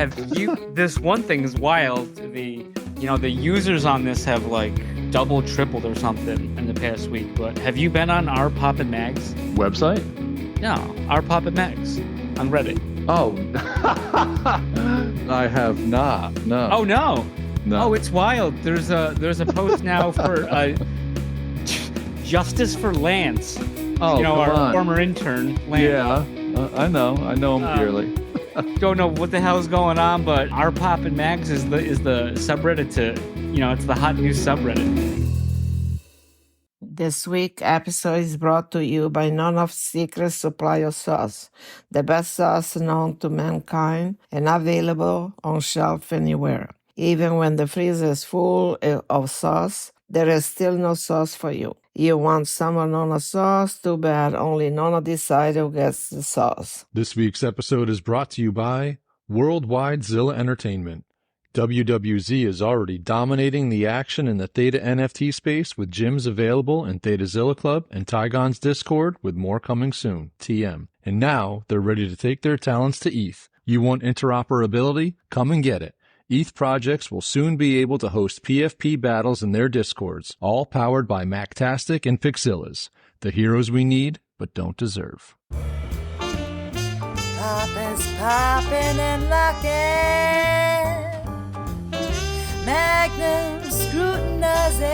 have you? This one thing is wild. The users on this have like double, tripled or something in the past week. But have you been on our Poppin' Mags website? No, our Poppin' Mags on Reddit. Oh, I have not. No. Oh no. No. Oh, it's wild. There's a post now for justice for Lance. Oh, our former intern, Lance. Yeah, I know him dearly. Don't know what the hell's going on, but our Poppin' Mags is the subreddit to, it's the hot news subreddit. This week's episode is brought to you by None of Secret Supply of Sauce, the best sauce known to mankind and available on shelf anywhere. Even when the freezer is full of sauce, there is still no sauce for you. You want some of Nona sauce? Too bad, only Nona decider gets the sauce. This week's episode is brought to you by Worldwide Zilla Entertainment. WWZ is already dominating the action in the Theta NFT space with gyms available in Theta Zilla Club and Tygon's Discord with more coming soon, TM. And now they're ready to take their talents to ETH. You want interoperability? Come and get it. ETH projects will soon be able to host PFP battles in their Discords, all powered by Mactastic and Pixillas, the heroes we need but don't deserve. Poppin's poppin' and lockin', Magnum scrutinizing,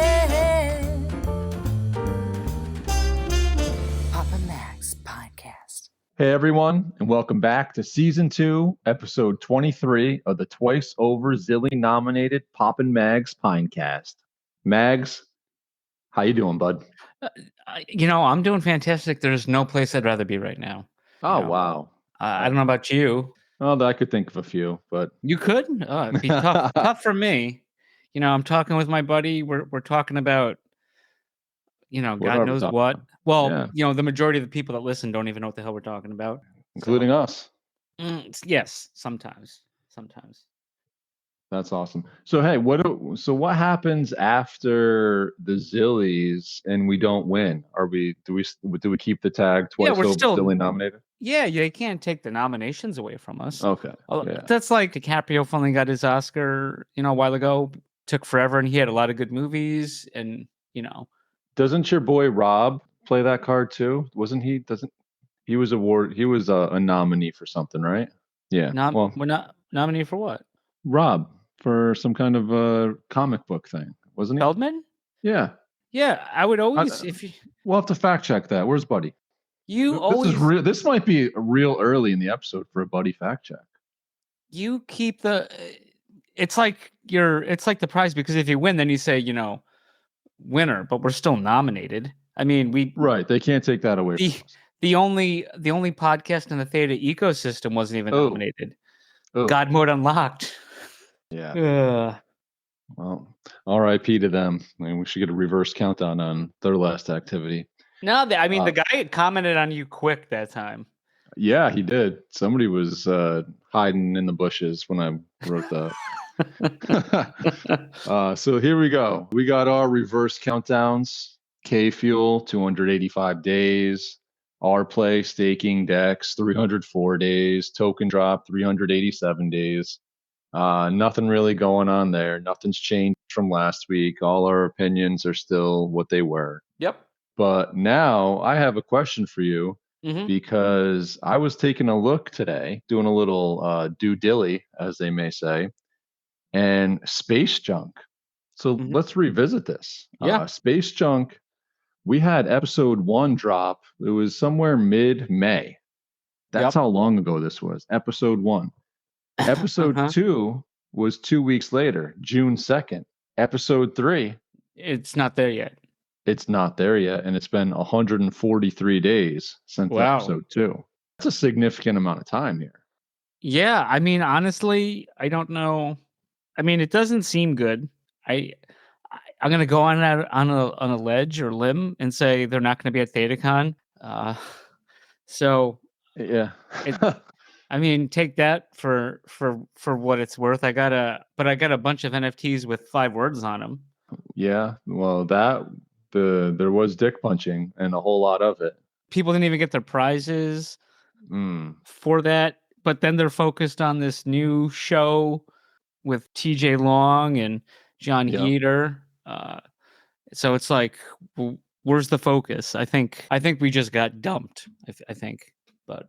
Poppin' Mags Podcast. Hey everyone, and welcome back to Season 2, Episode 23 of the twice over Zilly nominated Poppin' Mags Pinecast. Mags, how you doing, bud? I'm doing fantastic. There's no place I'd rather be right now. Oh, wow. I don't know about you. Well, I could think of a few, but... You could? It'd be tough for me. I'm talking with my buddy. We're talking about, God knows what. Well, yeah. The majority of the people that listen don't even know what the hell we're talking about. Including us. Yes, sometimes. That's awesome. So, hey, what happens after the Zillies and we don't win? Do we keep the tag twice over Zilly nominated? Yeah, you can't take the nominations away from us. Okay. Yeah. That's like DiCaprio finally got his Oscar, a while ago. Took forever, and he had a lot of good movies, and Doesn't your boy Rob play that card too? Wasn't he? He was a nominee for something, right? Yeah. We're not nominated for what? Rob, for some kind of a comic book thing, wasn't he? Feldman? Yeah. Yeah, I would always We'll have to fact check that. Where's Buddy? This might be real early in the episode for a Buddy fact check. You keep it's like the prize, because if you win, then you say, winner, but we're still nominated. I mean, right. They can't take that away from us. The only podcast in the Theta ecosystem wasn't even nominated. God Mode Unlocked. Yeah. Well, R.I.P. to them. I mean, we should get a reverse countdown on their last activity. No, the guy commented on you quick that time. Yeah, he did. Somebody was hiding in the bushes when I wrote that. So here we go. We got our reverse countdowns. K-Fuel, 285 days. R-Play, staking, DEX, 304 days. Token drop, 387 days. Nothing really going on there. Nothing's changed from last week. All our opinions are still what they were. Yep. But now I have a question for you, because I was taking a look today, doing a little due dilly, as they may say, and Space Junk. So let's revisit this. Yeah. Space Junk, we had episode 1 drop. It was somewhere mid-May. That's how long ago this was. Episode 1. Episode 2 was 2 weeks later, June 2nd. Episode 3. It's not there yet. It's not there yet, and it's been 143 days since episode 2. That's a significant amount of time here. Yeah, I mean, honestly, I don't know. I mean, it doesn't seem good. I'm going to go on a ledge or limb and say they're not going to be at ThetaCon. So yeah, I mean, take that for what it's worth. I got a bunch of NFTs with 5 words on them. Yeah, well, there was dick punching and a whole lot of it. People didn't even get their prizes for that. but then they're focused on this new show with TJ Long and John Yep. Heater. So it's like, where's the focus? I think we just got dumped. I think, but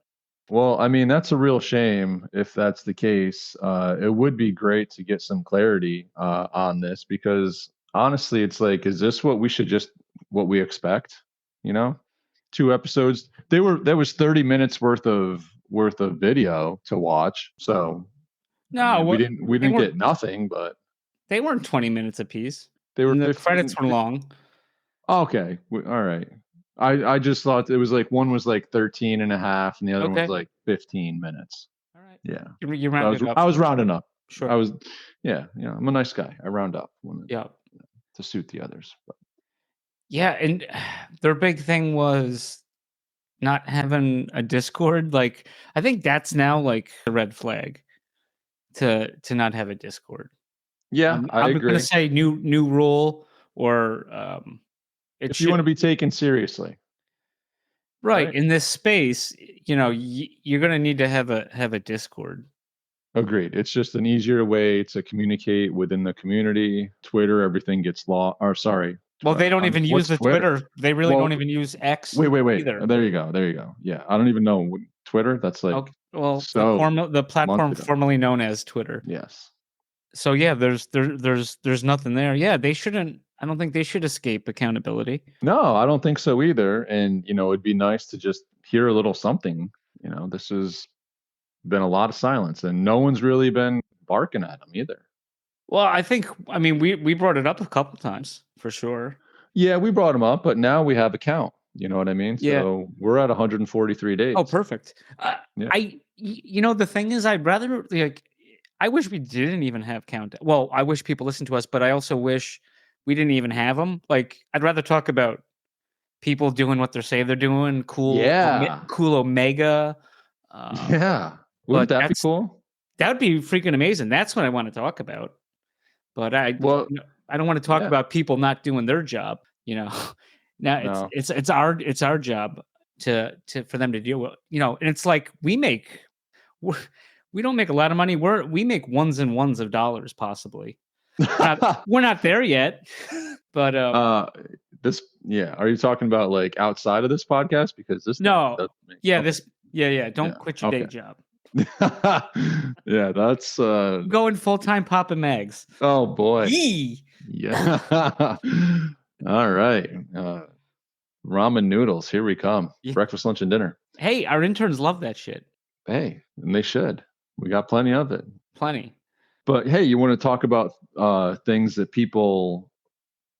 Well, I mean, that's a real shame if that's the case. It would be great to get some clarity on this because honestly, it's like, is this what we expect? You know, 2 episodes. There was 30 minutes worth of video to watch. So no, I mean, we they didn't weren't get nothing, but they weren't 20 minutes apiece. they were And the 15. credits were long. Okay, all right. I just thought it was like one was like 13 and a half and the other one was Okay. like 15 minutes. All right. Yeah. You rounded up. I was rounding up. Sure. I'm a nice guy. I round up Yeah. to suit the others. But. Yeah, and their big thing was not having a Discord. Like, I think that's now like a red flag to not have a Discord. Yeah, I I'm agree. gonna say new rule or if you want to be taken seriously. Right. In this space, you're gonna need to have a Discord. Agreed. It's just an easier way to communicate within the community. Twitter, everything gets Well, they don't even use the Twitter. They really don't even use X. Wait. Either. There you go. Yeah, I don't even know Twitter. That's like the platform formerly known as Twitter. Yes. So yeah, there's nothing there. Yeah, they shouldn't. I don't think they should escape accountability. No, I don't think so either. And it'd be nice to just hear a little something. This has been a lot of silence, and no one's really been barking at them either. Well, I mean, we brought it up a couple times for sure. Yeah, we brought them up, but now we have a count. You know what I mean? Yeah. So we're at 143 days. Oh, perfect. Yeah. The thing is, I'd rather I wish we didn't even have countdown. Well, I wish people listen to us, but I also wish we didn't even have them. Like, I'd rather talk about people doing what they say they're doing. Cool. Yeah. Cool Omega. Yeah. Wouldn't that be cool? That would be freaking amazing. That's what I want to talk about. But I don't want to talk about people not doing their job. Now it's our job to for them to deal with. And it's like we don't make a lot of money. We make ones and ones of dollars possibly. We're not there yet. But are you talking about like outside of this podcast? Because this don't quit your day job. Yeah, that's going full-time popping mags. Oh boy. Yee! Yeah. All right. Ramen noodles, here we come. Yeah. Breakfast, lunch, and dinner. Hey, our interns love that shit. Hey, and they should. We got plenty of it. Plenty. But hey, you want to talk about things that people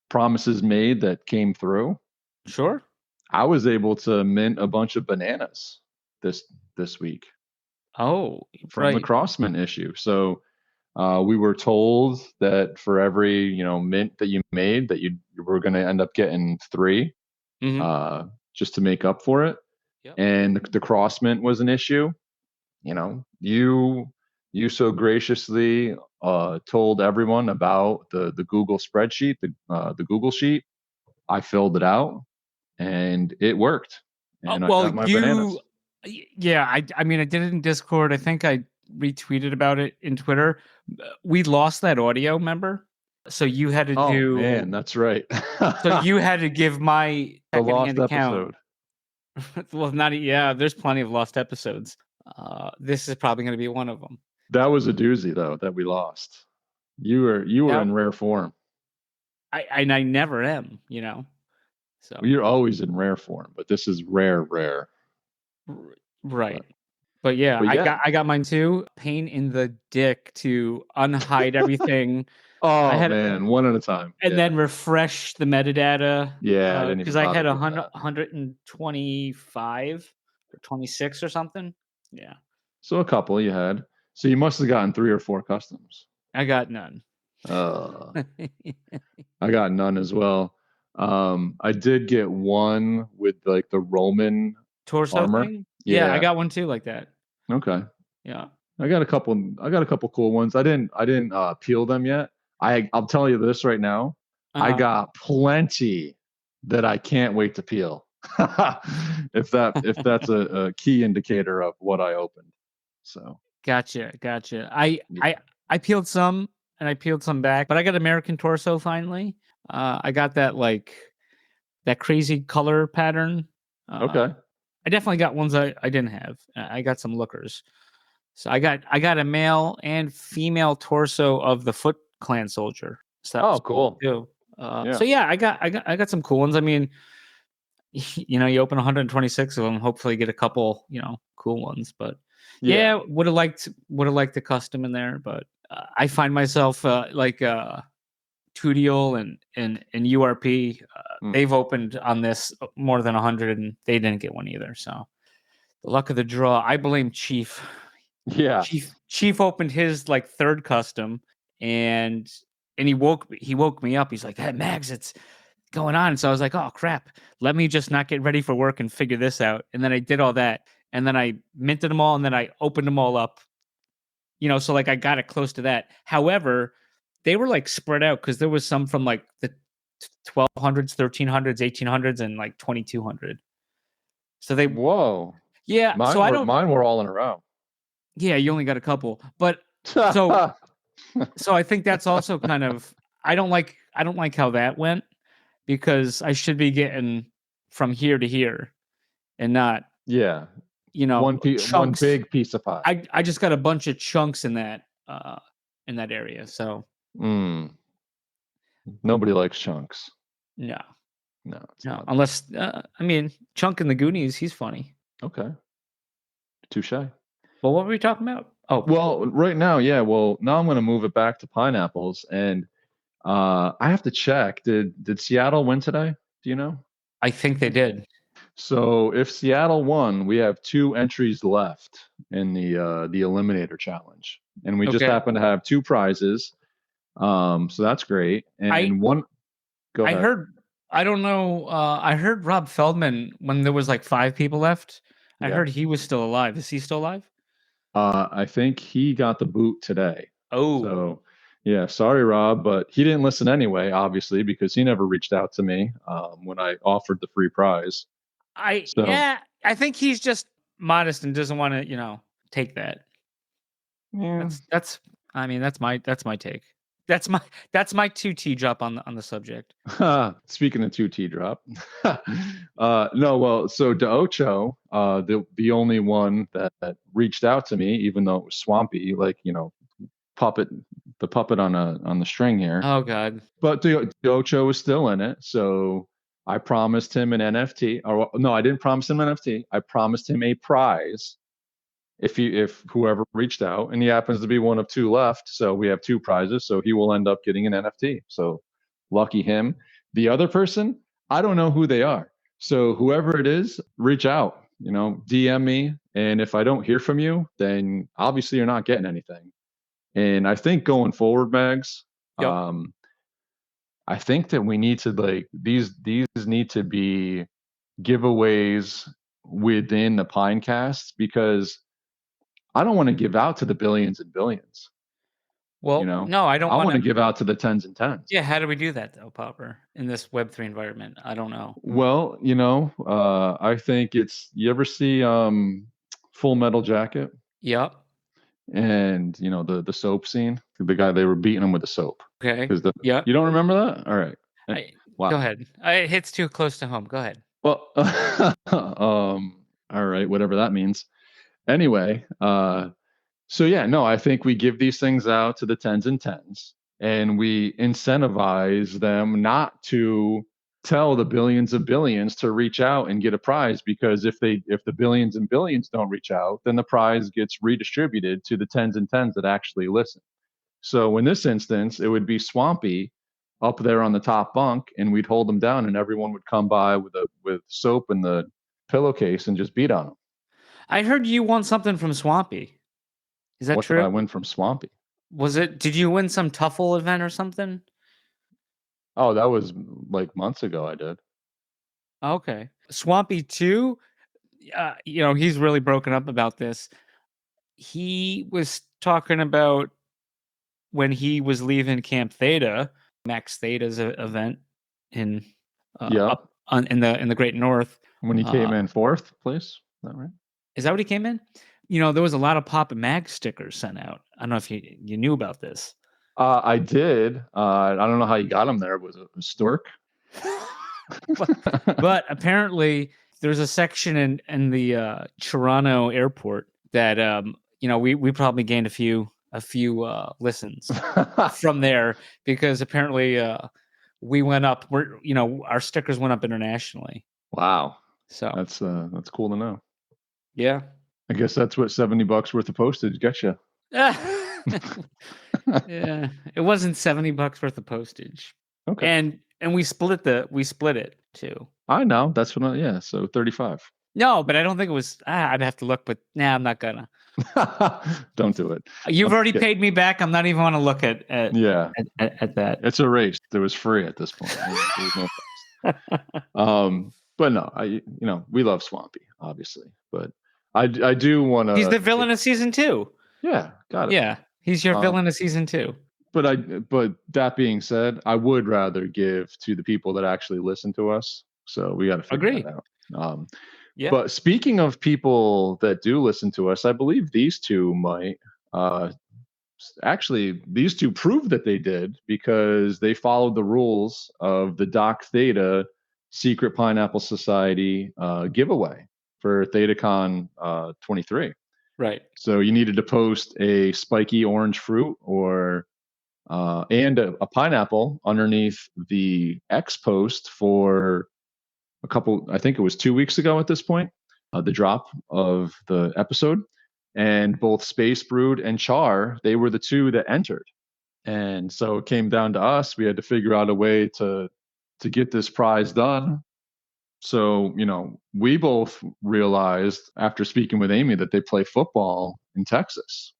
promises made that came through? Sure. I was able to mint a bunch of bananas this week. Oh, from the Crossman issue. So we were told that for every mint that you made, that you were going to end up getting 3, just to make up for it. Yep. And the cross mint was an issue. You so graciously told everyone about the Google spreadsheet, the Google sheet. I filled it out, and it worked. And I got my bananas. Yeah, I mean, I did it in Discord. I think I retweeted about it in Twitter. We lost that audio, remember? So you had to do. Oh man, that's right. So you had to give my the lost episode. Well, there's plenty of lost episodes. This is probably going to be one of them. That was a doozy though that we lost. You were in rare form. I never am, So you're always in rare form, but this is rare. Right. But I got mine too. Pain in the dick to unhide everything. Man, one at a time. And then refresh the metadata. Yeah, because I had 125 or 26 or something. Yeah. So a couple you had. So you must have gotten 3 or 4 customs. I got none. I got none as well. I did get one with like the Roman torso armor. Thing? Yeah, I got one too like that. Okay. Yeah. I got a couple cool ones. I didn't peel them yet. I'll tell you this right now. I got plenty that I can't wait to peel. if that's a key indicator of what I opened. So gotcha. I peeled some and I peeled some back, but I got American Torso finally. I got that that crazy color pattern. okay. I definitely got ones I didn't have. I got some lookers. So I got a male and female torso of the Foot Clan soldier. So that was cool. too. Yeah. So yeah, I got some cool ones. I mean, you open 126 of them, hopefully get a couple, cool ones. But yeah, would have liked the custom in there. But I find myself like Tudial and URP. They've opened on this more than 100, and they didn't get one either. So the luck of the draw. I blame Chief. Yeah. Chief opened his like third custom, and he woke me up. He's like, "Hey, Mags, it's going on." And so I was like, "Oh crap, let me just not get ready for work and figure this out." And then I did all that, and then I minted them all, and then I opened them all up. So like I got it close to that. However, they were like spread out because there was some from like the 1200s, 1300s, 1800s, and like 2200. So they yeah. Mine were all in a row. Yeah, you only got a couple, but so I think that's also kind of I don't like how that went, because I should be getting from here to here and not one big piece of pie. I just got a bunch of chunks in that area. So nobody likes chunks. No, unless I mean, Chunk in the Goonies, he's funny. Okay, touche. Well, what were we talking about? Oh, well, right now, yeah. Well, now I'm going to move it back to pineapples, and I have to check. Did Seattle win today? Do you know? I think they did. So if Seattle won, we have 2 entries left in the Eliminator Challenge, and we just happen to have 2 prizes. So that's great. And go ahead. I don't know. I heard Rob Feldman when there was like 5 people left. I heard he was still alive. Is he still alive? I think he got the boot today. Oh. So, yeah, sorry, Rob, but he didn't listen anyway, obviously, because he never reached out to me when I offered the free prize. I think he's just modest and doesn't want to, take that. Yeah. That's my take. That's my 2T drop on the subject. Speaking of 2T drop, no, well, so De Ocho, the only one that reached out to me, even though it was Swampy, like the puppet on the string here. Oh God! But De Ocho was still in it, so I promised him an NFT. Or no, I didn't promise him an NFT. I promised him a prize. If whoever reached out, and he happens to be one of 2 left, so we have 2 prizes, so he will end up getting an NFT. So lucky him. The other person, I don't know who they are. So whoever it is, reach out, DM me. And if I don't hear from you, then obviously you're not getting anything. And I think going forward, Mags, I think that we need to these need to be giveaways within the Pinecast, because I don't want to give out to the billions and billions. Well, no, I don't. I want to give out to the tens and tens. Yeah, how do we do that though, Popper? In this Web3 environment, I don't know. Well, I think you ever see Full Metal Jacket? Yep. And the soap scene, the guy, they were beating him with the soap. Okay. You don't remember that? All right. Wow. Go ahead. It hits too close to home. Go ahead. Well, all right, whatever that means. Anyway, so yeah, no, I think we give these things out to the tens and tens, and we incentivize them not to tell the billions of billions to reach out and get a prize, because if the billions and billions don't reach out, then the prize gets redistributed to the tens and tens that actually listen. So in this instance, it would be Swampy up there on the top bunk, and we'd hold him down, and everyone would come by with soap and the pillowcase and just beat on him. I heard you won something from Swampy. Is that true? What did I win from Swampy? Did you win some Tuffle event or something? Oh, that was like months ago. I did. Okay. Swampy too. He's really broken up about this. He was talking about when he was leaving Camp Theta, Max Theta's event in in the Great North. When he came in 4th place, is that right? Is that what he came in? there was a lot of Pop and Mag stickers sent out. I don't know if you knew about this. I did. I don't know how you got them there. Was it a stork? but apparently there's a section in the Toronto airport that we probably gained a few listens from there, because apparently we went up. Our stickers went up internationally. Wow. So that's cool to know. Yeah. I guess that's what $70 worth of postage gets you. Yeah, it wasn't $70 worth of postage. Okay. And we split it too. I know. That's what so 35. No, but I don't think it was. I'd have to look, but I'm not gonna. Don't do it. You've already paid me back. I'm not even want to look at that. It's erased. It was free at this point. There was no but no, we love Swampy, obviously. But I do want to. He's the villain of season 2. Yeah, got it. Yeah, he's your villain of season 2. But that being said, I would rather give to the people that actually listen to us. So we got to figure that out. Yeah. But speaking of people that do listen to us, I believe these two might. Actually, these two proved that they did, because they followed the rules of the Doc Theta Secret Pineapple Society giveaway for ThetaCon 23. Right. So you needed to post a spiky orange fruit and a pineapple underneath the X post for a couple, I think it was 2 weeks ago at this point, the drop of the episode. And both Space Brood and Char, they were the two that entered. And so it came down to us. We had to figure out a way to get this prize done. So, we both realized after speaking with Amy that they play football in Texas.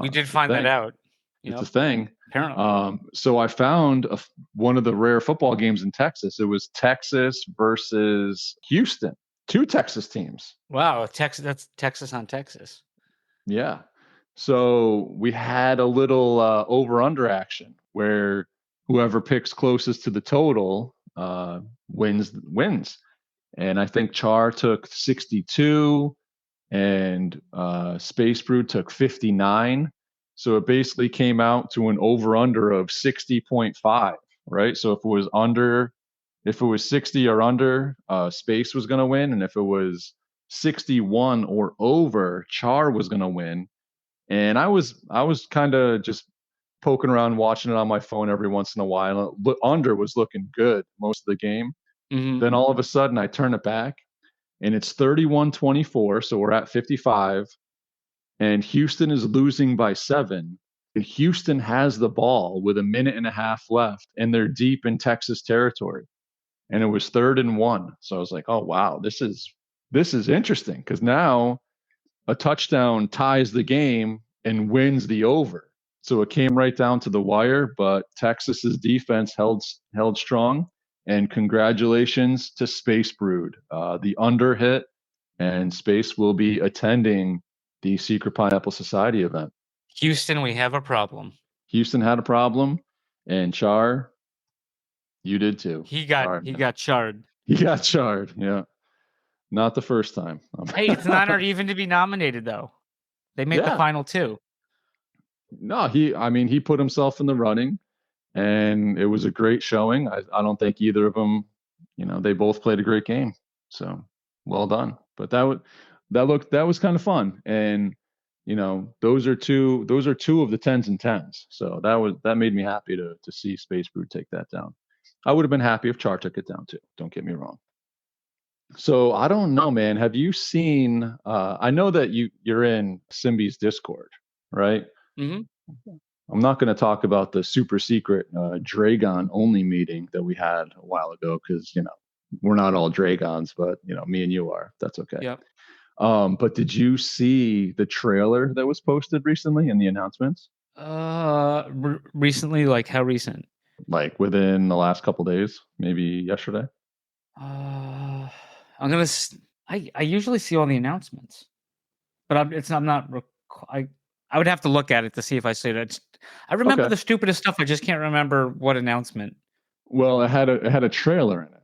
We did find that out. It's a thing. Apparently. So I found one of the rare football games in Texas. It was Texas versus Houston. 2 Texas teams. Wow, Texas. That's Texas on Texas. Yeah. So we had a little over-under action where whoever picks closest to the total wins. And I think Char took 62 and Space Brood took 59. So it basically came out to an over-under of 60.5, right? So if it was 60 or under, Space was going to win. And if it was 61 or over, Char was going to win. And I was kind of just poking around, watching it on my phone every once in a while. Under was looking good most of the game. Mm-hmm. Then all of a sudden I turn it back and it's 31-24. So we're at 55 and Houston is losing by 7. And Houston has the ball with a minute and a half left and they're deep in Texas territory. And it was 3rd and 1. So I was like, oh, wow, this is interesting, because now a touchdown ties the game and wins the over. So it came right down to the wire, but Texas's defense held strong. And congratulations to Space Brood. The under hit, and Space will be attending the Secret Pineapple Society event. Houston, we have a problem. Houston had a problem, and Char, you did too. He got charred. He got charred. Yeah, not the first time. Hey, it's an honor even to be nominated, though. They made the final 2. No, he put himself in the running, and it was a great showing. I don't think either of them, they both played a great game. So well done. But that was kind of fun, and those are two of the 10s and 10s. So that made me happy to see Space Brood take that down. I would have been happy if Char took it down too. Don't get me wrong. So I don't know, man. Have you seen? I know that you're in Symbies Discord, right? Mm-hmm. I'm not going to talk about the super secret Dragon only meeting that we had a while ago, because we're not all Dragons, but me and you are. That's okay. Yep. But did you see the trailer that was posted recently and the announcements? Recently, like how recent? Like within the last couple days, maybe yesterday. I usually see all the announcements, but I would have to look at it to see if I see it. I remember the stupidest stuff. I just can't remember what announcement. Well, it had a trailer in it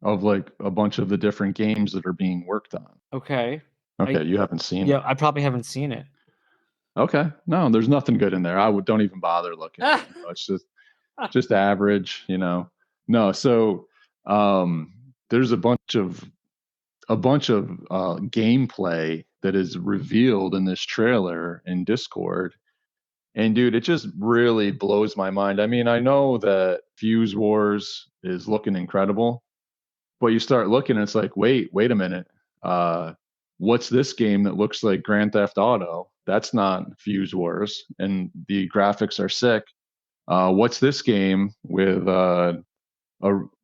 of like a bunch of the different games that are being worked on. Okay. Okay, you haven't seen it. Yeah, I probably haven't seen it. Okay, no, there's nothing good in there. Don't even bother looking. It's just average, No, so there's a bunch of gameplay that is revealed in this trailer in Discord. And dude, it just really blows my mind. I mean, I know that Fuse Wars is looking incredible, but you start looking and it's like, wait a minute. What's this game that looks like Grand Theft Auto? That's not Fuse Wars, and the graphics are sick. What's this game with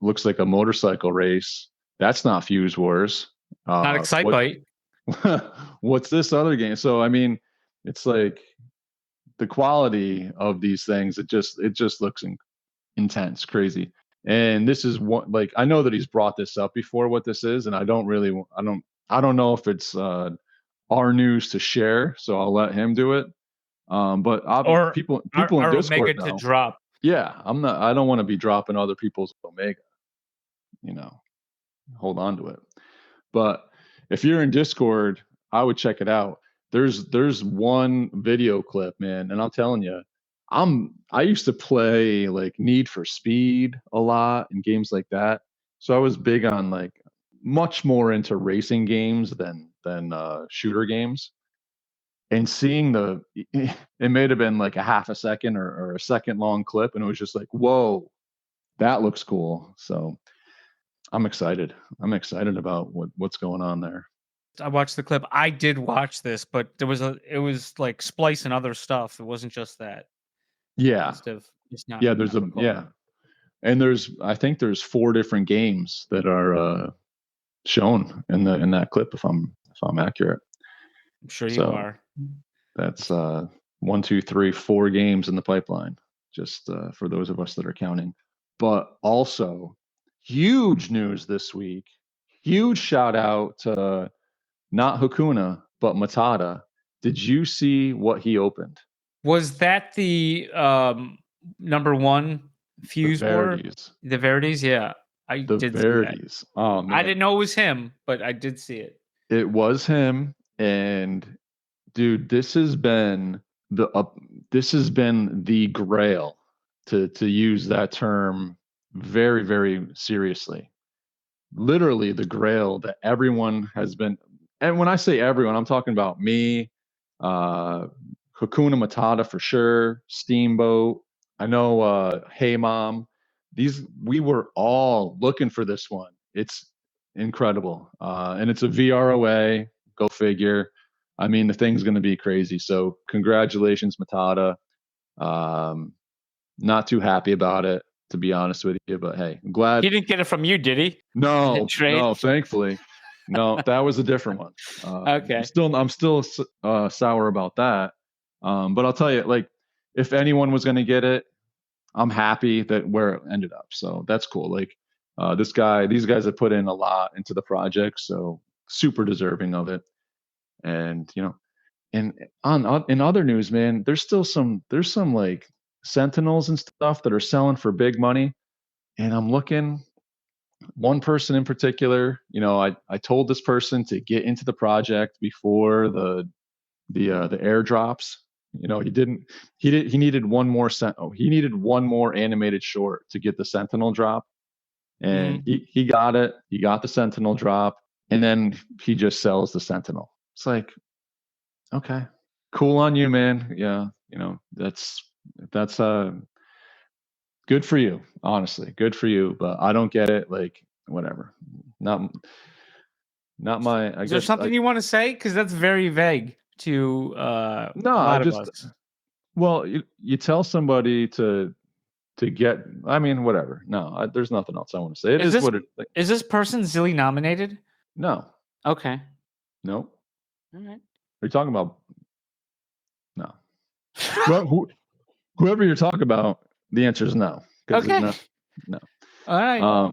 looks like a motorcycle race? That's not Fuse Wars. Not Excitebike. What's this other game? So I mean, it's like the quality of these things. It just looks intense, crazy. And this is what, like, I know that he's brought this up before, what this is, and I don't know if it's our news to share, so I'll let him do it. But people in Discord know. To drop. Yeah, I don't want to be dropping other people's Omega. Hold on to it. But if you're in Discord, I would check it out. There's one video clip, man, and I'm telling you, I used to play like Need for Speed a lot and games like that. So I was big on like much more into racing games than shooter games. And seeing it may have been like a half a second or a second long clip, and it was just like, whoa, that looks cool. So I'm excited. I'm excited about what's going on there. I watched the clip. I did watch this, but it was like Splice and other stuff. It wasn't just that. Yeah. And I think there's 4 different games that are shown in that clip, if I'm accurate. I'm sure you are. That's 1, 2, 3, 4 games in the pipeline, just for those of us that are counting. But also, huge news this week. Huge shout out to not Hakuna, but Matata. Did you see what he opened? Was that the number 1 Fuse War? The Verities, yeah. I did Verities. See that. Oh, man. I didn't know it was him, but I did see it. It was him, and dude, this has been the grail, to use that term very, very seriously. Literally the grail that everyone has been, and when I say everyone, I'm talking about me, Hakuna Matata for sure, Steamboat. I know Hey Mom. We were all looking for this one. It's incredible. And it's a VROA, go figure. I mean, the thing's going to be crazy. So congratulations, Matata. Not too happy about it, to be honest with you, but hey, I'm glad. He didn't get it from you, did he? No, thankfully. No, that was a different one. Okay. I'm still sour about that. But I'll tell you, like, if anyone was going to get it, I'm happy that where it ended up. So that's cool. Like, these guys have put in a lot into the project, so super deserving of it. And and in other news, man, there's some like Sentinels and stuff that are selling for big money, and I'm looking. One person in particular, I told this person to get into the project before the airdrops. He needed one more he needed one more animated short to get the Sentinel drop, and he got it. He got the Sentinel drop, and then he just sells the Sentinel. It's like, okay, cool on you, man. Yeah, that's good for you, honestly. Good for you, but I don't get it. Like, whatever. Not my. Is there something you want to say? Because that's very vague to a lot of us. Well, you tell somebody to get. I mean, whatever. No, there's nothing else I want to say. Is this person Zilly nominated? No. Okay. Nope. All right. Are you talking about? No. Whoever you're talking about. The answer is no. Okay. No. All right.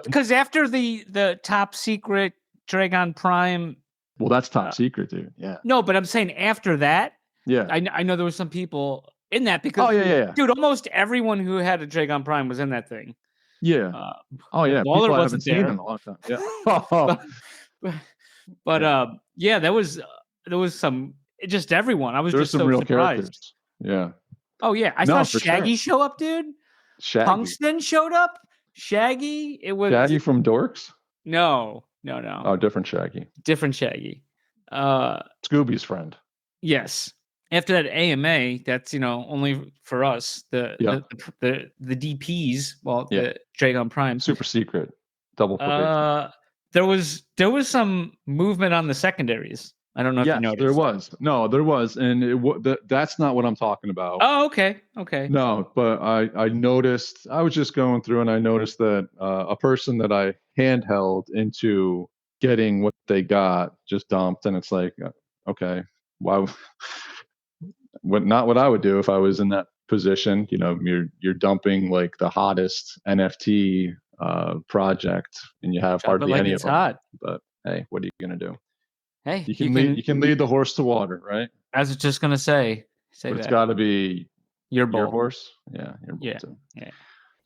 Because after the top secret Dragon Prime. Well, that's top secret, dude. Yeah. No, but I'm saying after that. Yeah. I know there was some people in that because. Oh yeah. Dude, almost everyone who had a Dragon Prime was in that thing. Yeah. Waller wasn't there. In a long time. Yeah. But yeah, there was some just everyone. I was There's just some so real surprised. characters. Yeah. Oh yeah, I saw Shaggy show up, dude. Shaggy. Tungsten showed up. Shaggy. It was Shaggy from Dorkz? No. Oh, different Shaggy. Different Shaggy. Scooby's friend. Yes. After that AMA, that's only for us. The DPs. Well, the Dragon Prime. Super secret. Double probation. There was some movement on the secondaries. I don't know if you noticed. There was. No, there was, and that's not what I'm talking about. Oh, okay. No, but I noticed. I was just going through, and I noticed that a person that I handheld into getting what they got just dumped, and it's like, okay, why? Not what I would do if I was in that position. You're dumping like the hottest NFT project, and you have hardly any of them. Hot. But hey, what are you gonna do? Hey, you can lead the horse to water, right? I was just gonna say but it's got to be your horse. Yeah, your bull too. Yeah.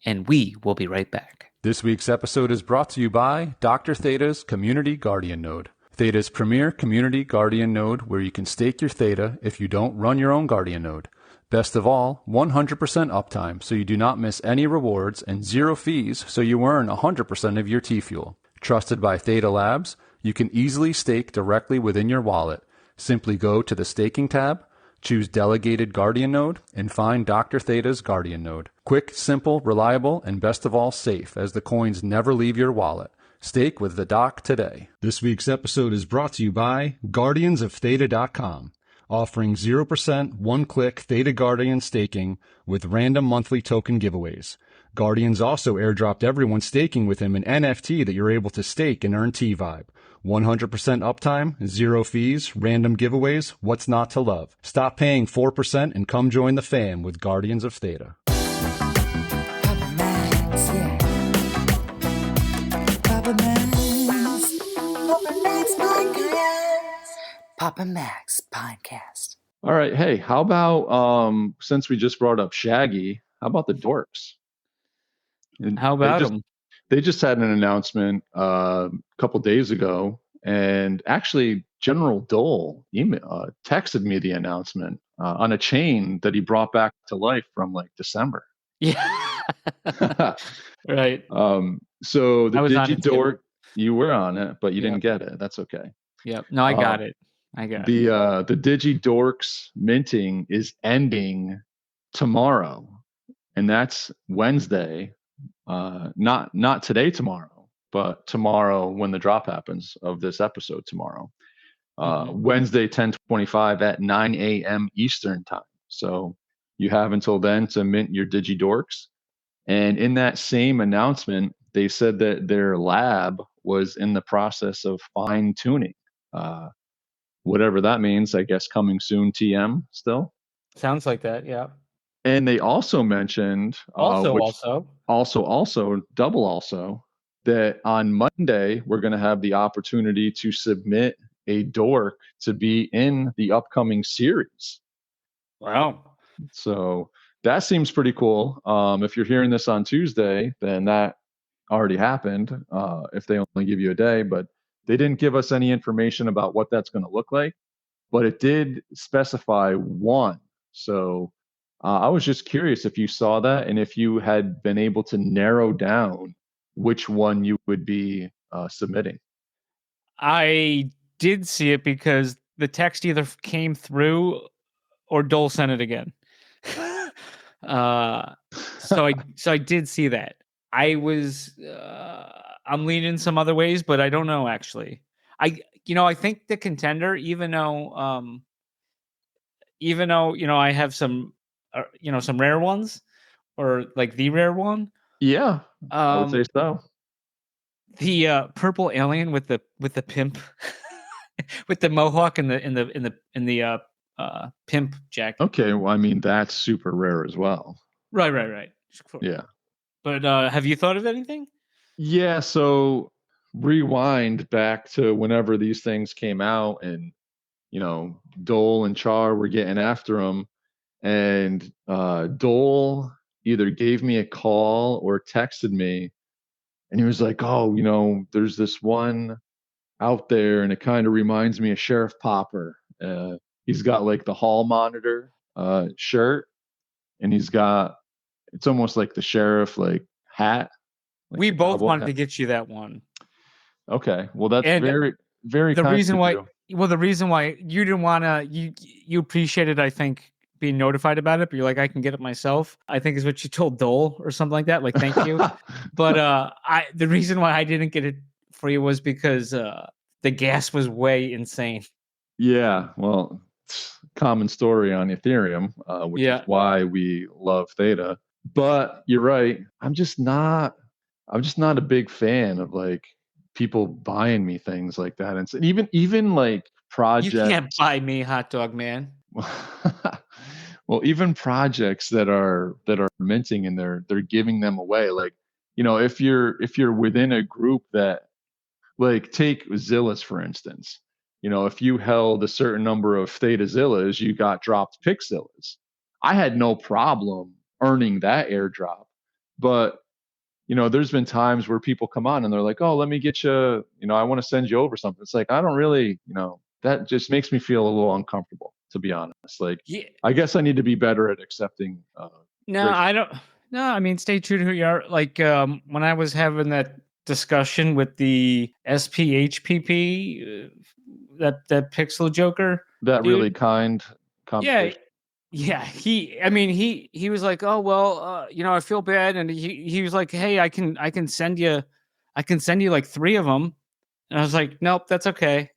And we will be right back. This week's episode is brought to you by Dr. Theta's Community Guardian Node. Theta's premier community guardian node where you can stake your Theta if you don't run your own guardian node. Best of all, 100% uptime so you do not miss any rewards and 0 fees so you earn 100% of your T-Fuel. Trusted by Theta Labs, you can easily stake directly within your wallet. Simply go to the staking tab, choose Delegated Guardian Node, and find Dr. Theta's Guardian Node. Quick, simple, reliable, and best of all, safe, as the coins never leave your wallet. Stake with the Doc today. This week's episode is brought to you by GuardiansOfTheta.com, offering 0% one-click Theta Guardian staking with random monthly token giveaways. Guardians also airdropped everyone staking with him an NFT that you're able to stake and earn T-Vibe. 100% uptime, 0 fees, random giveaways, what's not to love? Stop paying 4% and come join the fam with Guardians of Theta. Papa Max, yeah. Papa Max Podcast. Papa Max Podcast. All right. Hey, how about, since we just brought up Shaggy, how about the Dorkz? How about them? They just had an announcement a couple days ago, and actually General Dole texted me the announcement on a chain that he brought back to life from like December. Yeah. Right. So the DigiDork, you were on it, but you didn't get it. That's okay. Yep. No, I got it. I got it. The DigiDorkz minting is ending tomorrow, and that's Wednesday. Not today, tomorrow, but tomorrow when the drop happens of this episode tomorrow, Wednesday, 10/25 at 9 a.m. Eastern time. So you have until then to mint your DigiDorkz. And in that same announcement, they said that their lab was in the process of fine tuning, whatever that means, I guess coming soon TM still. Sounds like that. Yeah. And they also mentioned double that on Monday we're going to have the opportunity to submit a dork to be in the upcoming series. Wow. So that seems pretty cool. If you're hearing this on Tuesday, then that already happened. If they only give you a day, but they didn't give us any information about what that's going to look like, but it did specify one. So I was just curious if you saw that and if you had been able to narrow down which one you would be submitting. I did see it because the text either came through or Dole sent it again. So I did see that. I'm leaning some other ways, but I don't know actually. I think the contender, even though I have some some rare ones, or like the rare one. Yeah, I would say so. The purple alien with the pimp, with the mohawk and the pimp jacket. Okay, well, I mean that's super rare as well. Right. Yeah. But have you thought of anything? Yeah. So rewind back to whenever these things came out, and Dole and Char were getting after them. And Dole either gave me a call or texted me, and he was like, "Oh, there's this one out there, and it kind of reminds me of Sheriff Popper. He's got like the hall monitor shirt, and it's almost like the sheriff like hat. Like we both wanted to get you that one. Okay, well that's very very. The reason why you didn't want to, you appreciated, I think, being notified about it, but you're like, I can get it myself, I think is what you told Dole or something like that. Like, thank you. But the reason why I didn't get it for you was because the gas was way insane. Yeah, well, common story on Ethereum, which is why we love Theta. But you're right. I'm just not a big fan of like people buying me things like that. And so even like projects. You can't buy me, hot dog man. Well, even projects that are minting and they're giving them away. Like, if you're within a group that, like, take Zillas for instance. If you held a certain number of Theta Zillas, you got dropped Pixillas. I had no problem earning that airdrop, but there's been times where people come on and they're like, "Oh, let me get you. I want to send you over something." It's like, I don't really, that just makes me feel a little uncomfortable, to be honest. Like, I guess I need to be better at accepting. No, I don't. No, I mean, stay true to who you are. Like, when I was having that discussion with the SPHPP, that Pixel Joker, that dude, really kind conversation. Yeah. He was like, "Oh well, I feel bad," and he was like, "Hey, I can send you like 3 of them," and I was like, "Nope, that's okay.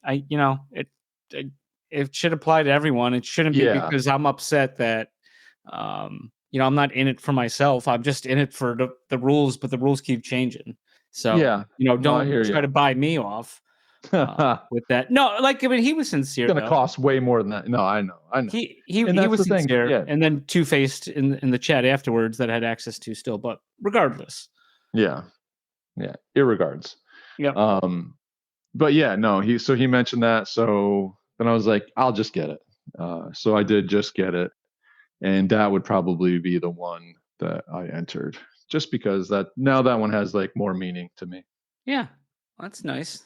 It should apply to everyone. It shouldn't be because I'm upset that I'm not in it for myself. I'm just in it for the rules, but the rules keep changing. So don't try to buy me off with that. No, like, I mean, he was sincere. It's gonna cost way more than that. No, I know. He was sincere, and then two-faced in the chat afterwards that I had access to still. But regardless, yeah, irregards. Yeah. But yeah, no. He mentioned that. So then I was like, I'll just get it. So I did just get it, and that would probably be the one that I entered, just because that one has like more meaning to me. Yeah, that's nice.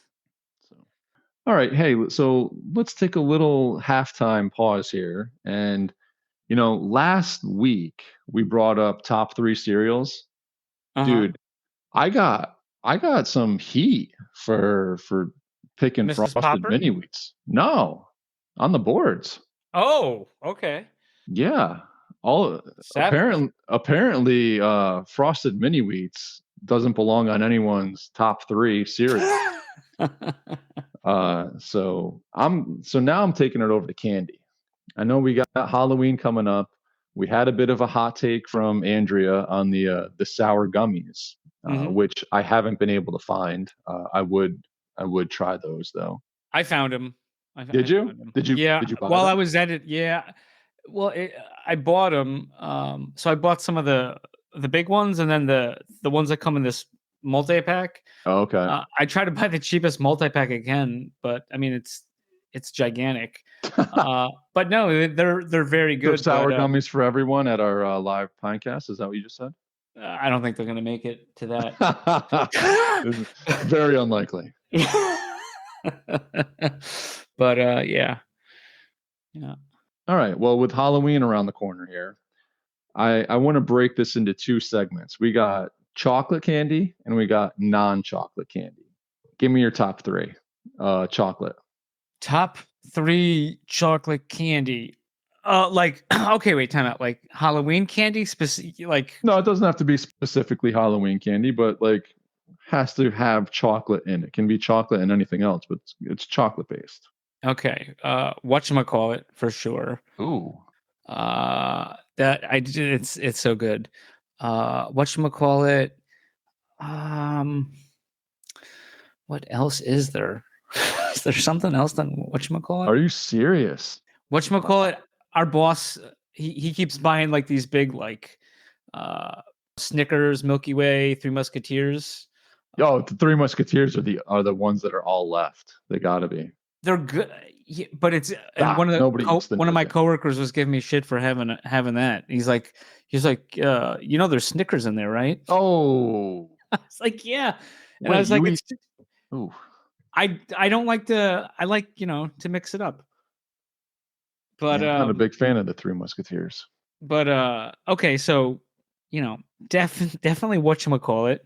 All right. Hey, so let's take a little halftime pause here. And, last week we brought up top 3 cereals. Dude, I got some heat for picking Mrs. Frosted Popper? Mini Wheats. No, on the boards. Oh, okay. Yeah. Apparently Frosted Mini Wheats doesn't belong on anyone's top 3 cereals. So now I'm taking it over to candy. I know we got Halloween coming up. We had a bit of a hot take from Andrea on the sour gummies, which I haven't been able to find. I would try those though. I found them. Did you? Yeah. Did you buy while them? I was at it, yeah. Well, I bought them. So I bought some of the big ones, and then the ones that come in this multi-pack. Oh, okay. I try to buy the cheapest multi-pack again, but I mean it's gigantic. But no, they're very good. Sour gummies for everyone at our live Pinecast. Is that what you just said? I don't think they're going to make it to that. Very unlikely. But yeah. All right. Well, with Halloween around the corner here, I want to break this into 2 segments. We got chocolate candy and we got non-chocolate candy. Give me your top 3. Chocolate. Top 3 chocolate candy. Like, okay, wait, time out. Like Halloween candy, like. No, it doesn't have to be specifically Halloween candy, but like has to have chocolate in it. Can be chocolate and anything else, but it's chocolate based. Okay. Whatchamacallit for sure. Ooh. That I did. It's so good. Whatchamacallit. What else is there? Is there something else than whatchamacallit? Are you serious? Whatchamacallit, our boss, he keeps buying like these big like Snickers, Milky Way, Three Musketeers. Yo, the Three Musketeers are the ones that are all left. They gotta be. They're good, but it's one of my coworkers was giving me shit for having that. He's like, there's Snickers in there, right? Oh, I was like, yeah, and I was like, ooh. I don't like to. I like to mix it up. But I'm not a big fan of the Three Musketeers. But okay, so definitely whatchamacallit.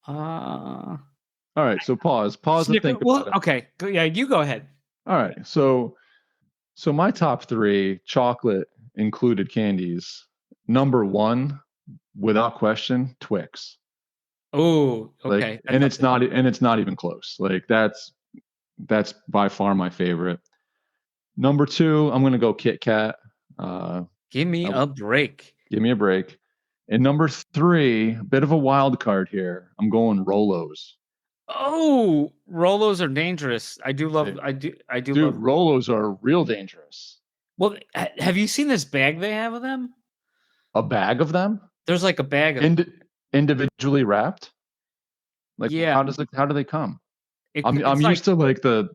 All right, so pause to think about it. Okay, yeah, you go ahead. All right, so my top 3 chocolate included candies. Number 1, without question, Twix. Oh, okay. Like, and it's not even close. Like that's by far my favorite. Number 2, I'm gonna go Kit Kat. Give me a break. Give me a break. And number 3, a bit of a wild card here. I'm going Rolos. Oh, Rolos are dangerous. I do love. I do. Dude, love Rolos are real dangerous. Well, have you seen this bag they have of them? A bag of them? There's like a bag of individually wrapped. Like, yeah. How do they come? I'm like, used to like the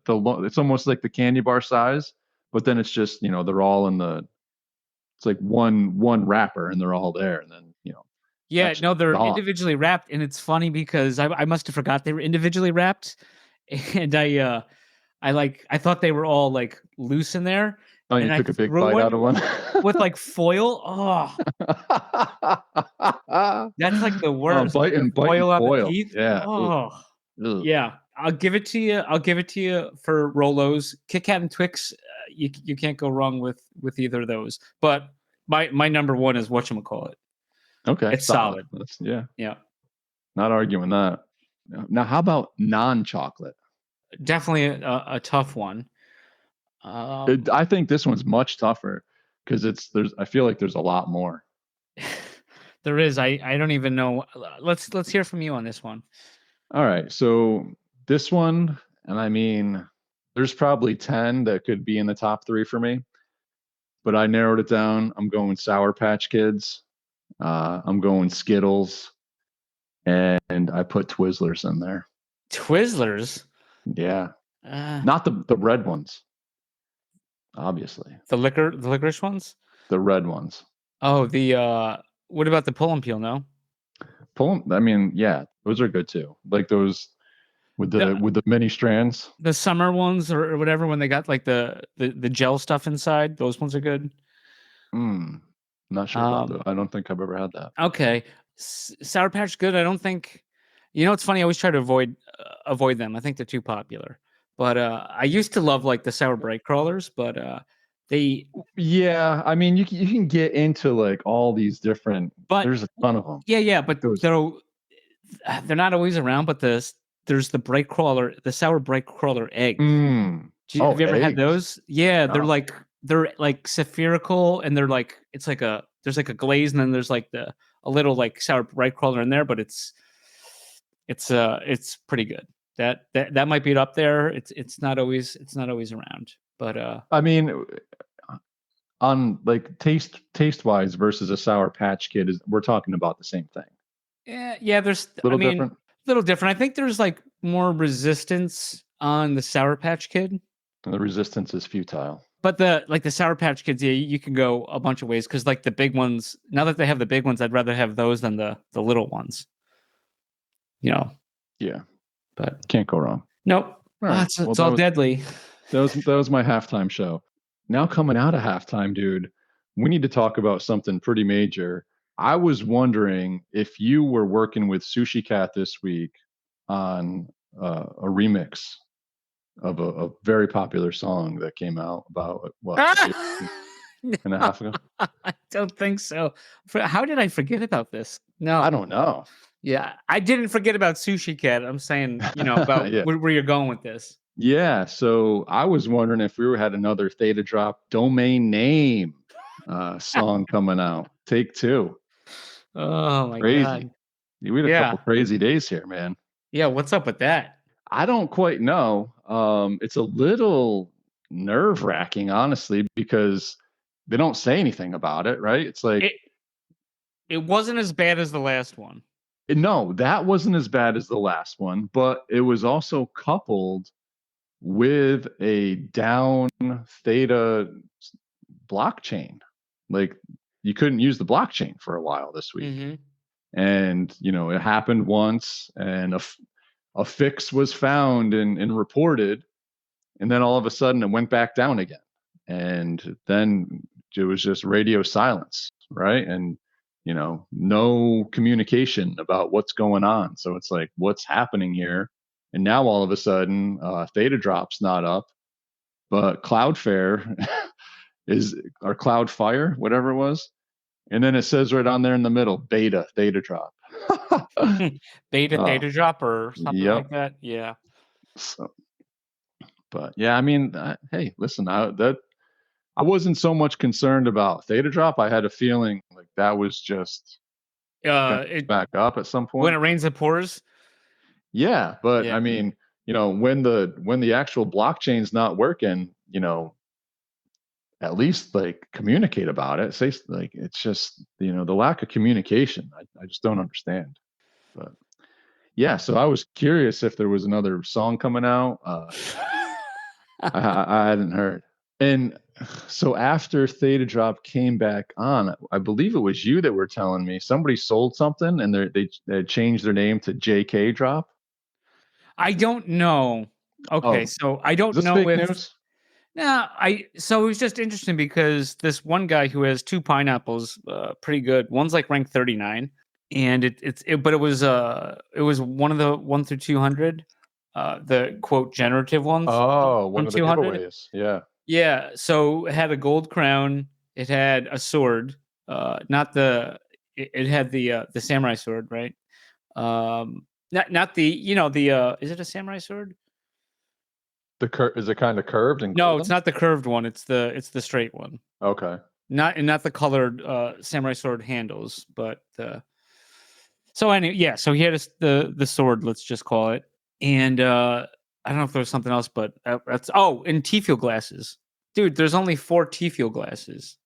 it's almost like the candy bar size, but then it's just they're all in it's like one wrapper and they're all there, and then yeah, no, they're individually wrapped, and it's funny because I must have forgot they were individually wrapped, and I thought they were all like loose in there. Oh, you took a big bite out of one with like foil. Oh, that's like the worst. Biting foil on the teeth. Yeah. Oh, yeah. I'll give it to you. For Rolos, Kit Kat and Twix. You can't go wrong with either of those. But my number 1 is whatchamacallit. Okay, it's solid. Yeah. Not arguing that. Now, how about non-chocolate? Definitely a tough one. I think this one's much tougher because I feel like there's a lot more. There is. I don't even know. Let's hear from you on this one. All right. So this one, and I mean, there's probably 10 that could be in the top 3 for me, but I narrowed it down. I'm going Sour Patch Kids. I'm going Skittles, and I put Twizzlers in there. Twizzlers? Yeah. Not the red ones. Obviously. The licorice ones? The red ones. Oh, what about the pull and peel? No. I mean, yeah, those are good too. Like those with the mini strands. The summer ones or whatever, when they got like the gel stuff inside, those ones are good. Not sure about that. I don't think I've ever had that. Okay. Sour Patch good. I don't think. It's funny. I always try to avoid them. I think they're too popular. But I used to love like the sour bright crawlers, but they. Yeah, I mean, you can get into like all these different. But there's a ton of them. Yeah, but they're not always around. But there's the bright crawler, the sour bright crawler egg. Have you ever had those? Yeah, no. They're like spherical, and they're like there's like a glaze, and then there's like a little like sour bright crawler in there, but it's pretty good. That might be up there. It's not always around, but I mean, on like taste wise versus a Sour Patch Kid, we're talking about the same thing. Yeah. There's different. A little different. I think there's like more resistance on the Sour Patch Kid. The resistance is futile. But the Sour Patch Kids, yeah, you can go a bunch of ways because like the big ones. Now that they have the big ones, I'd rather have those than the little ones. Yeah, but can't go wrong. Nope. Right. It's all deadly. That was my halftime show. Now coming out of halftime, dude, we need to talk about something pretty major. I was wondering if you were working with Sushi Cat this week on a remix of a very popular song that came out about a year and a half ago. I don't think so. How did I forget about this? No, I don't know. Yeah, I didn't forget about Sushi Cat. I'm saying, about where you're going with this. Yeah, so I was wondering if we had another Theta Drop domain name song coming out. Take 2. Oh my God. We had a couple crazy days here, man. Yeah, what's up with that? I don't quite know. It's a little nerve-wracking, honestly, because they don't say anything about it, right? It's like it wasn't as bad as the last one. No, that wasn't as bad as the last one, but it was also coupled with a down Theta blockchain. Like you couldn't use the blockchain for a while this week. Mm-hmm. And, it happened once, and a fix was found and reported, and then all of a sudden it went back down again, and then it was just radio silence, right? And no communication about what's going on. So it's like, what's happening here? And now all of a sudden, Theta Drop's not up, but Cloudflare or Cloudfire, whatever it was. And then it says right on there in the middle, beta, Theta Drop. Beta, Theta Drop or something like that. Yeah. So, but yeah, I mean, hey, listen, I wasn't so much concerned about Theta Drop. I had a feeling like that was just back up at some point. When it rains, it pours. Yeah, but I mean, when the actual blockchain's not working, at least like communicate about it. Say like it's just the lack of communication. I just don't understand. But yeah, so I was curious if there was another song coming out. I hadn't heard. And so after Theta Drop came back on, I believe it was you that were telling me somebody sold something and they changed their name to JK Drop. I don't know. Okay, so I don't know fake if news? No, so it was just interesting because this one guy who has 2 pineapples, pretty good. One's like ranked 39, and it was one of the 1 through 200, the quote generative ones. Oh, one of the giveaways. Yeah. Yeah. So it had a gold crown. It had a sword. It had the samurai sword, right? Not the is it a samurai sword? Is it kind of curved? And no, it's not the curved one. It's the straight one. Okay. Not the colored samurai sword handles, but so anyway, yeah. So he had the sword, let's just call it, and I don't know if there was something else, but that's and T-fuel glasses, dude. There's only 4 T-fuel glasses.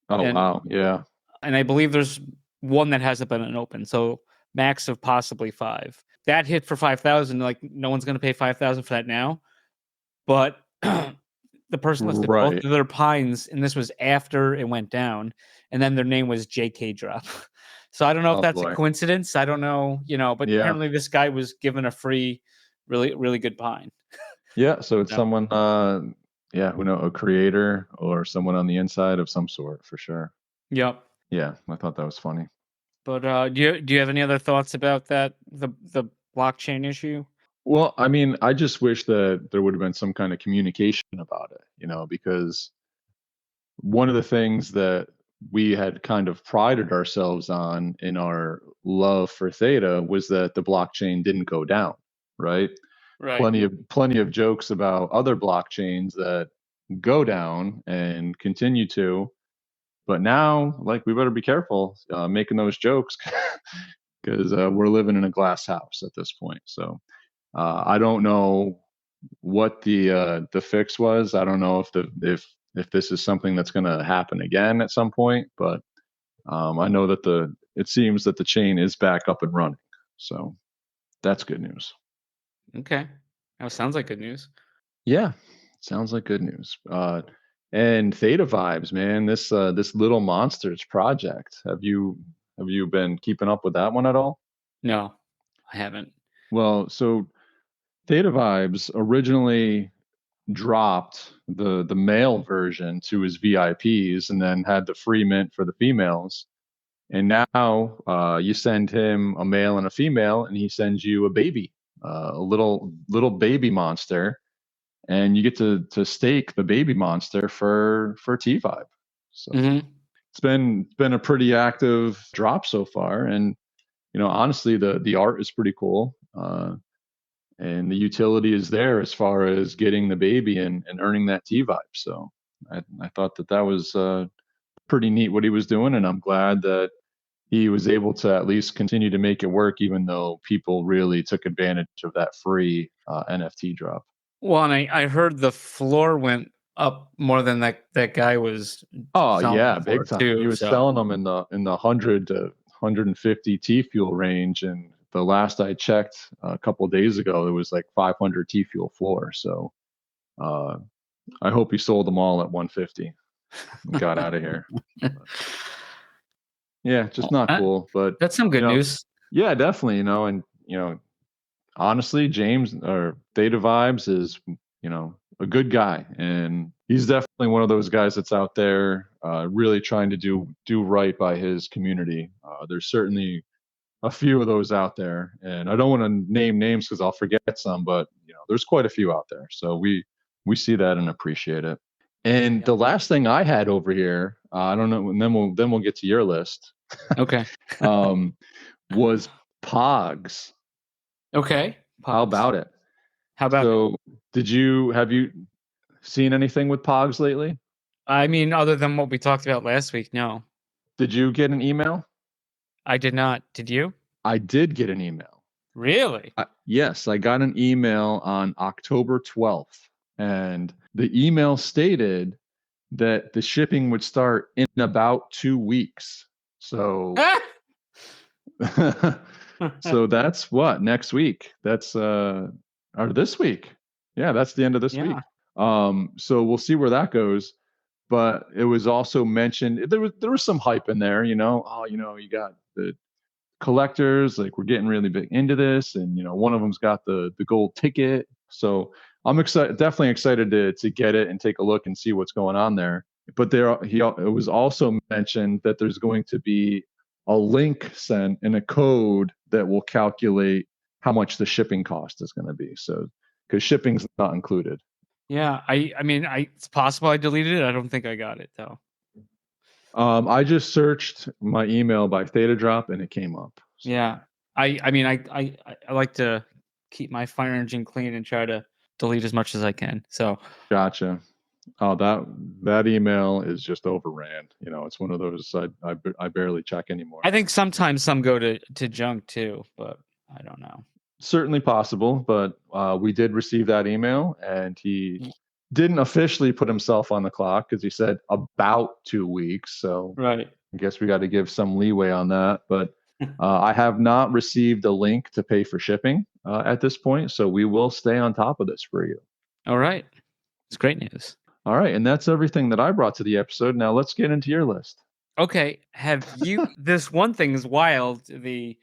Oh wow, yeah. And I believe there's one that hasn't been open, so max of possibly 5. That hit for 5,000. Like no one's gonna pay 5,000 for that now. But the person listed both of their pines, and this was after it went down, and then their name was JK Drop. So I don't know if that's a coincidence. I don't know, but apparently this guy was given a free, really, really good pine. Yeah, so it's someone, who knows, a creator or someone on the inside of some sort for sure. Yep. Yeah, I thought that was funny. But do you have any other thoughts about that, the blockchain issue? Well, I mean, I just wish that there would have been some kind of communication about it, because one of the things that we had kind of prided ourselves on in our love for Theta was that the blockchain didn't go down, right? Right. Plenty of jokes about other blockchains that go down and continue to, but now, like, we better be careful making those jokes because we're living in a glass house at this point. So. I don't know what the fix was. I don't know if this is something that's going to happen again at some point, but I know that it seems that the chain is back up and running. So that's good news. Okay. That sounds like good news. Yeah, sounds like good news. And Theta vibes, man. This Little Monsters project. Have you been keeping up with that one at all? No, I haven't. Well, so Theta Vibes originally dropped the male version to his VIPs and then had the free mint for the females. And now you send him a male and a female, and he sends you a baby, a little baby monster, and you get to stake the baby monster for T Vibe. So it's been a pretty active drop so far, and honestly, the art is pretty cool. And the utility is there as far as getting the baby and earning that T Vibe. So I thought that was pretty neat what he was doing, and I'm glad that he was able to at least continue to make it work, even though people really took advantage of that free NFT drop. Well, and I heard the floor went up more than that guy was. Oh yeah, big time. He was selling them in the 100 to 150 T-fuel range, and the last I checked a couple of days ago, there was like 500 T-fuel floor. So I hope he sold them all at 150 and got out of here. Yeah, just not cool. But that's some good news. Yeah, definitely. And honestly, James or Theta Vibes is, a good guy, and he's definitely one of those guys that's out there really trying to do right by his community. There's certainly a few of those out there, and I don't want to name names because I'll forget some, but there's quite a few out there. So we see that and appreciate it. And the last thing I had over here, I don't know, and then we'll get to your list. Okay. Was Pogs. Okay. Pogs. How about it? So, have you seen anything with Pogs lately? I mean, other than what we talked about last week, no. Did you get an email? I did not. Did you? I did get an email. Really? Yes, I got an email on October 12th, and the email stated that the shipping would start in about 2 weeks. So, so that's what, next week? That's or this week. Yeah, that's the end of this week. So we'll see where that goes. But it was also mentioned there was some hype in there, you got the collectors, like, we're getting really big into this, and one of them's got the gold ticket. So I'm definitely excited to get it and take a look and see what's going on there. But it was also mentioned that there's going to be a link sent and a code that will calculate how much the shipping cost is going to be. So, because shipping's not included. Yeah, I mean, it's possible I deleted it. I don't think I got it though. I just searched my email by Theta Drop and it came up. So. Yeah, I mean, I like to keep my Fire Engine clean and try to delete as much as I can. So gotcha. Oh, that email is just overran. It's one of those I barely check anymore. I think sometimes some go to junk too, but I don't know. Certainly possible, but we did receive that email, and he didn't officially put himself on the clock because he said about 2 weeks. So right. I guess we got to give some leeway on that. But I have not received a link to pay for shipping at this point, so we will stay on top of this for you. All right. It's great news. All right, and that's everything that I brought to the episode. Now let's get into your list. Okay. Have you? This one thing is wild. The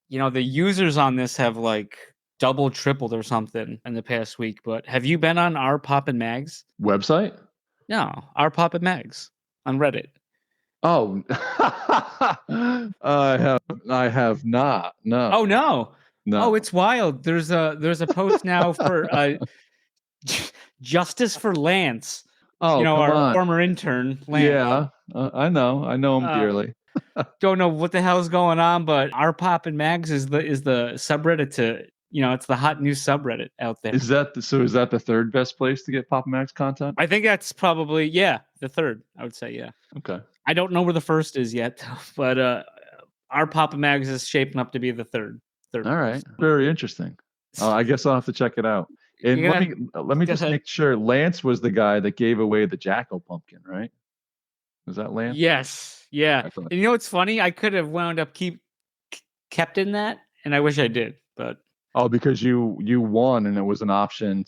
users on this have like double, tripled or something in the past week. But have you been on our Poppin' Mags website? No, our Poppin' Mags on Reddit. Oh, I have not. No. Oh no. No. Oh, it's wild. There's a post now for Justice for Lance. Oh, our former intern, Lance. Yeah, I know him dearly. Don't know what the hell's going on, but our Poppin' Mags is the subreddit to, it's the hot new subreddit out there. Is that the third best place to get Poppin' Mags content? I think that's probably, the third, I would say, yeah. Okay. I don't know where the first is yet, but our Poppin' Mags is shaping up to be the third. All right. Very interesting. I guess I'll have to check it out. And let me just make sure. Lance was the guy that gave away the Jackal pumpkin, right? Was that Lance? Yes. Yeah. And you know what's funny? I could have wound up kept in that, and I wish I did, but because you won, and it was an option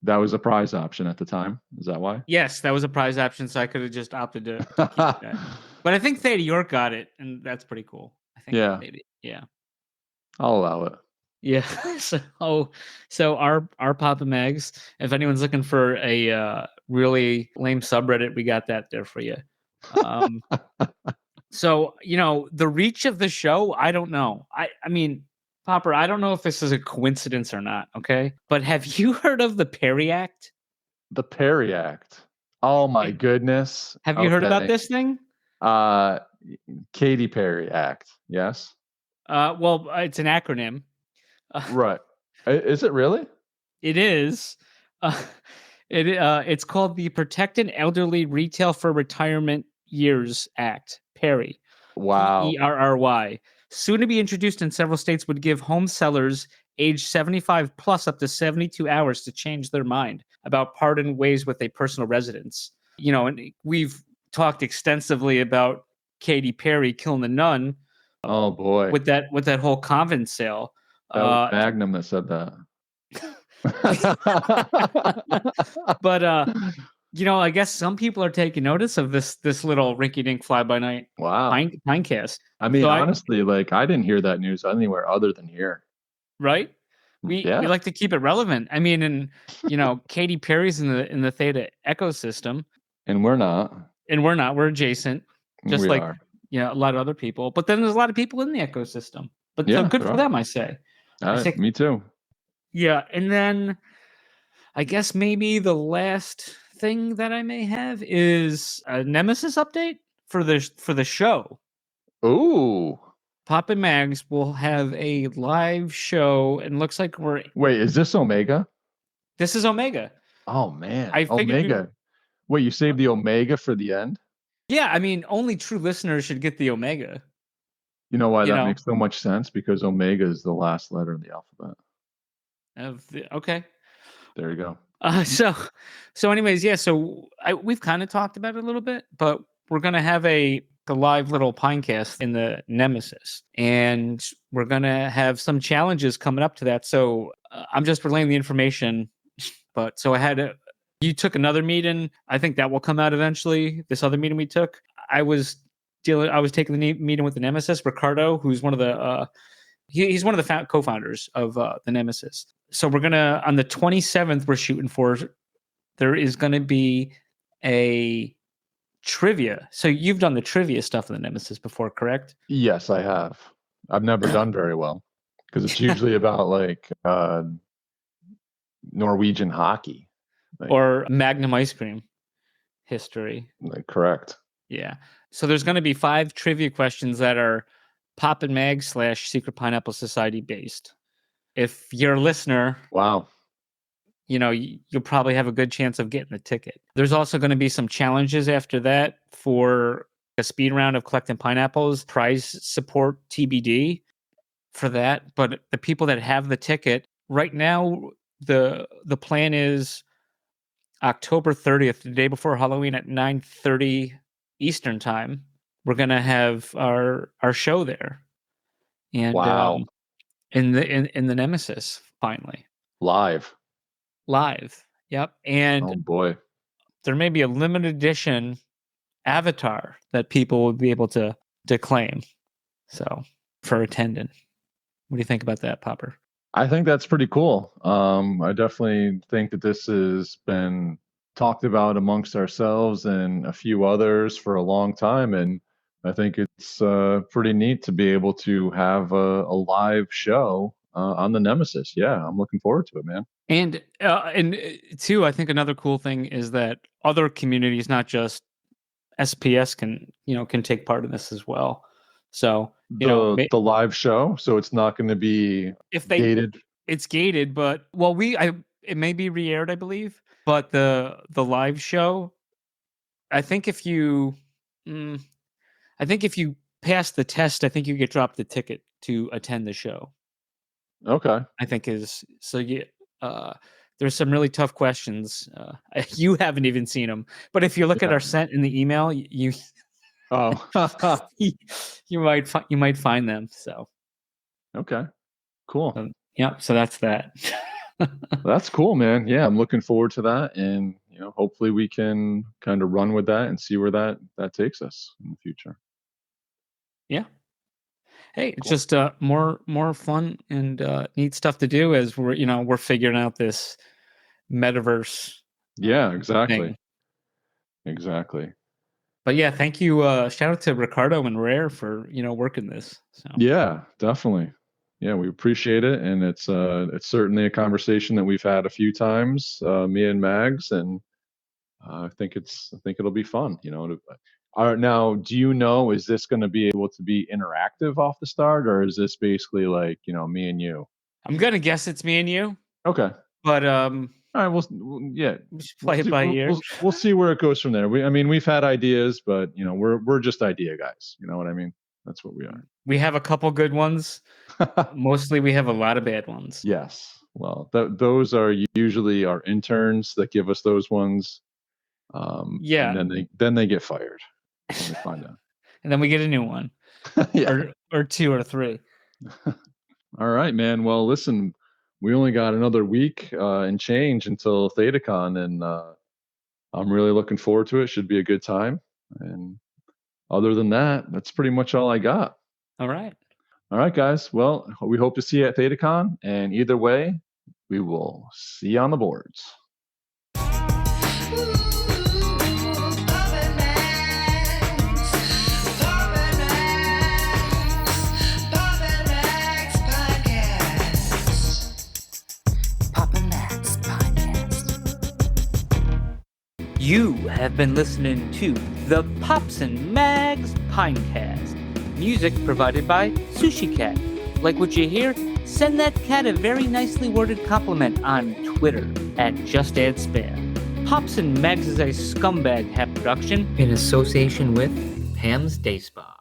that was a prize option at the time. Is that why? Yes, that was a prize option, so I could have just opted to keep that. But I think Theta York got it, and that's pretty cool. I think maybe. Yeah. I'll allow it. Yeah. So our Poppin' Mags, if anyone's looking for a really lame subreddit, we got that there for you. So, the reach of the show, I don't know. I mean, Popper, I don't know if this is a coincidence or not, okay? But have you heard of the Perry Act? The Perry Act. Oh my goodness. Have you heard about this thing? Katy Perry Act. Yes. Well, it's an acronym. Right. Is it really? It is. It's called the Protected Elderly Retail for Retirement Years Act, Perry. Wow. PERRY. Soon to be introduced in several states, would give home sellers age 75 plus up to 72 hours to change their mind about parting ways with a personal residence. And we've talked extensively about Katy Perry killing the nun. Oh boy. With that whole convent sale. That was Magnum that said that. But I guess some people are taking notice of this little rinky-dink fly-by-night Pinecast. I mean, honestly, I didn't hear that news anywhere other than here. Right? We like to keep it relevant. I mean, and Katy Perry's in the Theta ecosystem, and we're not. We're adjacent, just like are. A lot of other people. But then there's a lot of people in the ecosystem. But so good for them, I say. Me too. Yeah, and then I guess maybe the last thing that I may have is a Nemesis update for the show. Ooh. Pop and Mags will have a live show, and looks like Wait, is this Omega? This is Omega. Oh man, I figured Omega. Wait, you saved the Omega for the end? Yeah, I mean, only true listeners should get the Omega. You know why that makes so much sense? Because Omega is the last letter in the alphabet. Okay. There you go. So anyways, yeah. So we've kind of talked about it a little bit, but we're gonna have a live little Pinecast in the Nemesis, and we're gonna have some challenges coming up to that. So I'm just relaying the information. But so you took another meeting. I think that will come out eventually. This other meeting we took, I was taking the meeting with the Nemesis, Ricardo, who's one of the he's one of the co-founders of the Nemesis. So we're gonna, on the 27th, we're shooting for. There is gonna be a trivia. So you've done the trivia stuff in the Nemesis before, correct? Yes, I have. I've never done very well because it's usually about like Norwegian hockey or Magnum ice cream history. Correct. Yeah. So there's going to be 5 trivia questions that are Pop and Mag / Secret Pineapple Society based. If you're a listener, wow, you'll probably have a good chance of getting the ticket. There's also going to be some challenges after that for a speed round of collecting pineapples, prize support TBD for that. But the people that have the ticket right now, the plan is October 30th, the day before Halloween at 9:30 Eastern time. We're gonna have our show there, and wow, in the Nemesis finally live. Yep, and oh boy, there may be a limited edition avatar that people will be able to claim. So for attending, what do you think about that, Popper? I think that's pretty cool. I definitely think that this has been talked about amongst ourselves and a few others for a long time, and I think it's pretty neat to be able to have a live show on the Nemesis. Yeah, I'm looking forward to it, man. And too, I think another cool thing is that other communities, not just SPS, can take part in this as well. So the live show, so it's not going to be gated. It's gated, but it may be re-aired, I believe. But the live show, I think if you pass the test, I think you get dropped the ticket to attend the show. Okay. I think is so. Yeah. There's some really tough questions. You haven't even seen them, but if you look at our sent in the email, you you might find them. So okay, cool. So that's that. That's cool, man. Yeah, I'm looking forward to that, and hopefully we can kind of run with that and see where that takes us in the future. Yeah. Hey, cool. It's just more fun and neat stuff to do as we're figuring out this metaverse. Yeah, exactly. Exactly. But yeah, thank you. Shout out to Ricardo and Rare for working this. So. Yeah, definitely. Yeah, we appreciate it, and it's certainly a conversation that we've had a few times, me and Mags, and I think it'll be fun. Now, do you know, is this going to be able to be interactive off the start, or is this basically like me and you? I'm gonna guess it's me and you. Okay. But all right, we'll play it by ear. We'll see where it goes from there. We've had ideas, but we're just idea guys. You know what I mean? That's what we are. We have a couple good ones. Mostly, we have a lot of bad ones. Yes. Well, those are usually our interns that give us those ones. Yeah. And then they get fired. When we find out. And then we get a new one. Yeah. Or 2 or 3. All right, man. Well, listen, we only got another week and change until ThetaCon, and I'm really looking forward to it. Should be a good time. And other than that, that's pretty much all I got. All right. All right, guys. Well, we hope to see you at ThetaCon. And either way, we will see you on the boards. You have been listening to the Pops and Mags Pinecast. Music provided by Sushi Cat. Like what you hear? Send that cat a very nicely worded compliment on Twitter at JustAddSpam. Pops and Mags is a Scumbag Hat production in association with Pam's Day Spa.